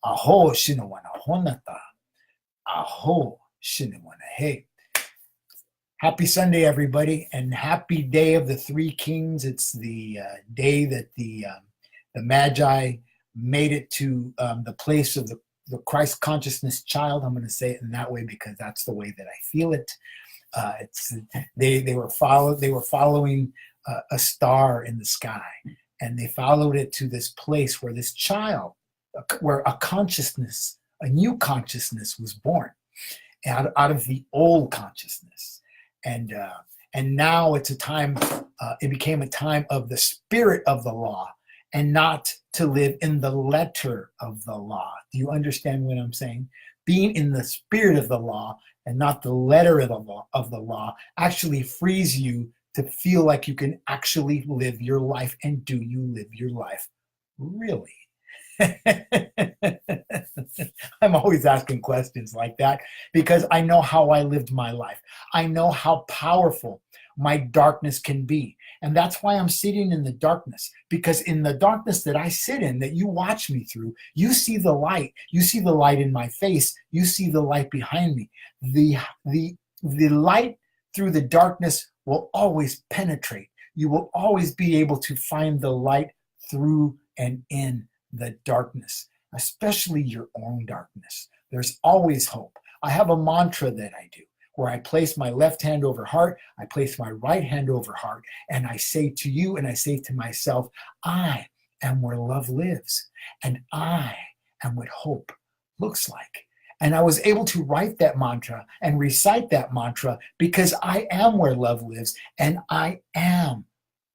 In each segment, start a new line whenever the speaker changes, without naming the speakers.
Aho shinawana honata. Aho shinawana. Hey. Happy Sunday, everybody, and happy Day of the Three Kings. It's the day that the Magi made it to the place of the Christ consciousness child. I'm going to say it in that way because that's the way that I feel it. They were following a star in the sky, and they followed it to this place where this child, where a new consciousness was born out of the old consciousness. And now it's a time, it became a time of the spirit of the law and not to live in the letter of the law. Do you understand what I'm saying? Being in the spirit of the law and not the letter of the law actually frees you to feel like you can actually live your life. And do you live your life really? I'm always asking questions like that because I know how I lived my life. I know how powerful my darkness can be. And that's why I'm sitting in the darkness, because in the darkness that I sit in, that you watch me through, you see the light. You see the light in my face. You see the light behind me. The light through the darkness will always penetrate. You will always be able to find the light through and in the darkness, especially your own darkness. There's always hope. I have a mantra that I do where I place my left hand over heart, I place my right hand over heart, and I say to you and I say to myself, I am where love lives, and I am what hope looks like. And I was able to write that mantra and recite that mantra because I am where love lives, and I am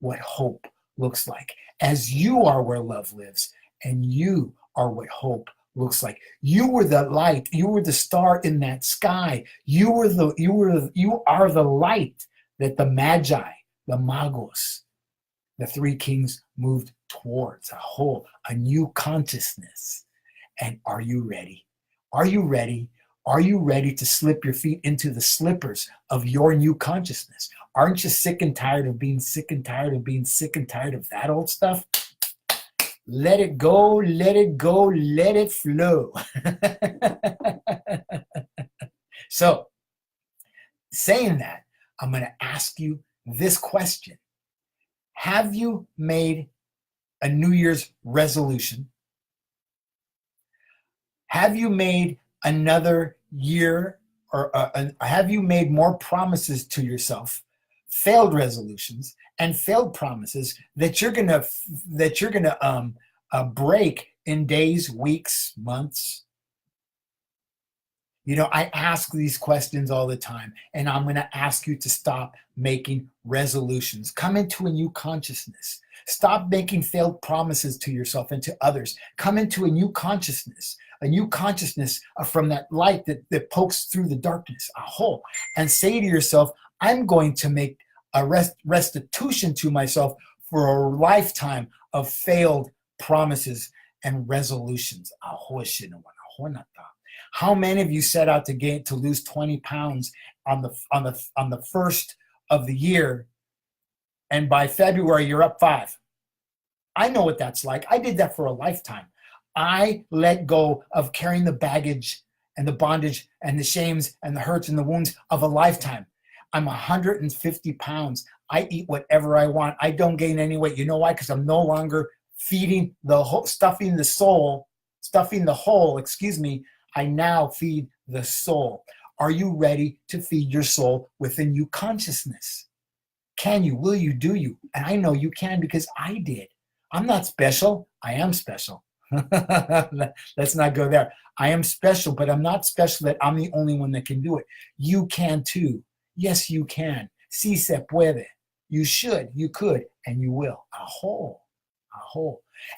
what hope looks like. As you are where love lives, and you are what hope looks like. You were the light. You were the star in that sky. You are the light that the Magi, the Magos, the three kings moved towards, a new consciousness. And are you ready? Are you ready? Are you ready to slip your feet into the slippers of your new consciousness? Aren't you sick and tired of being sick and tired of being sick and tired of that old stuff? Let it go, let it go, let it flow. So, saying that, I'm going to ask you this question. Have you made a New Year's resolution? Have you made another year, or have you made more promises to yourself, failed resolutions and failed promises that you're gonna break in days, weeks, months? You know, I ask these questions all the time, and I'm going to ask you to stop making resolutions. Come into a new consciousness. Stop making failed promises to yourself and to others. Come into a new consciousness from that light that pokes through the darkness, and say to yourself, I'm going to make a restitution to myself for a lifetime of failed promises and resolutions. How many of you set out to lose 20 pounds on the first of the year, and by February you're up 5? I know what that's like. I did that for a lifetime. I let go of carrying the baggage and the bondage and the shames and the hurts and the wounds of a lifetime. I'm 150 pounds. I eat whatever I want. I don't gain any weight. You know why? Because I'm no longer feeding stuffing the hole, I now feed the soul. Are you ready to feed your soul with a new consciousness? Can you? Will you? Do you? And I know you can, because I did. I'm not special. I am special. Let's not go there. I am special, but I'm not special that I'm the only one that can do it. You can too. Yes, you can. Si se puede. You should, you could, and you will. A whole.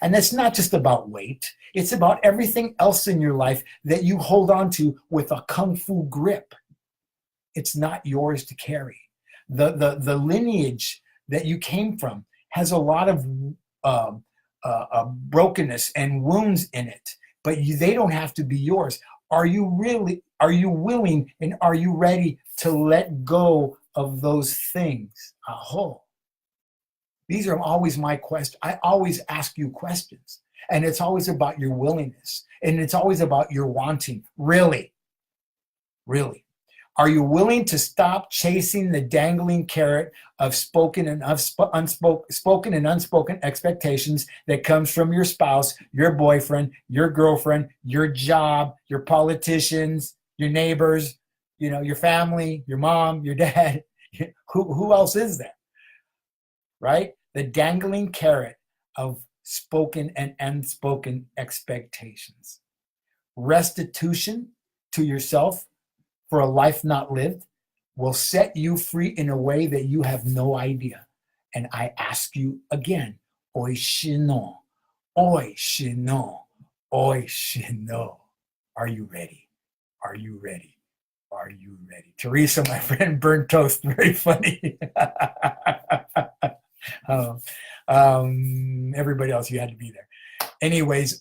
And that's not just about weight. It's about everything else in your life that you hold on to with a kung fu grip. It's not yours to carry. The lineage that you came from has a lot of brokenness and wounds in it, but they don't have to be yours. Are you willing, and are you ready to let go of those things? These are always my questions. I always ask you questions, and it's always about your willingness, and it's always about your wanting. Really? Are you willing to stop chasing the dangling carrot of spoken and unspoken expectations that comes from your spouse, your boyfriend, your girlfriend, your job, your politicians, your neighbors, your family, your mom, your dad? Who else is there? Right? The dangling carrot of spoken and unspoken expectations. Restitution to yourself for a life not lived will set you free in a way that you have no idea. And I ask you again, oishino, oishino, oishino. Are you ready? Are you ready? Are you ready? Teresa, my friend, burnt toast. Very funny. Everybody else, you had to be there. Anyways,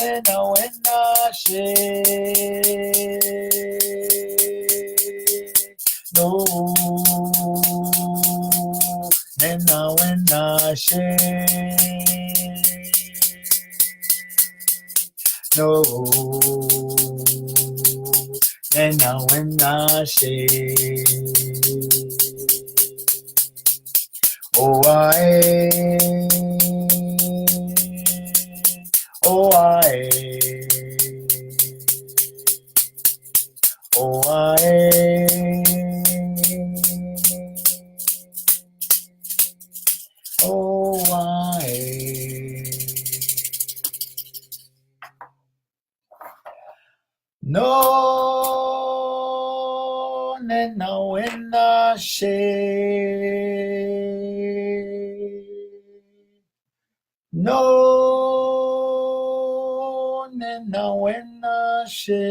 nena wena she. No, nena wena she. No, nena wena she. Oh I, oh I, oh I, oh I. No, nena wena she. No, nena wena she.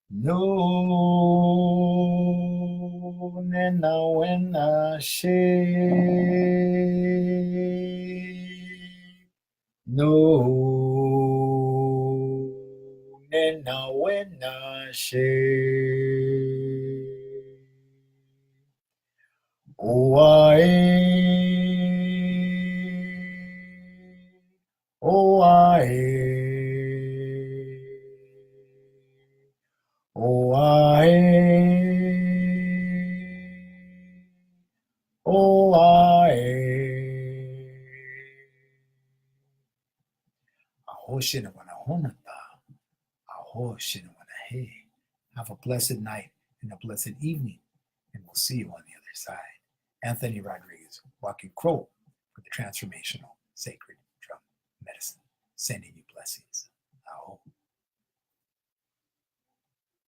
No, nena wena she. No, nena wena she. Oh I, oh I, oh I, oh I. Aho shinawana honata, aho shinawana hey. Have a blessed night and a blessed evening, and we'll see you on the other side. Anthony Rodriguez, Walking Crow for the Transformational Sacred Drum Medicine, sending you blessings. Aho.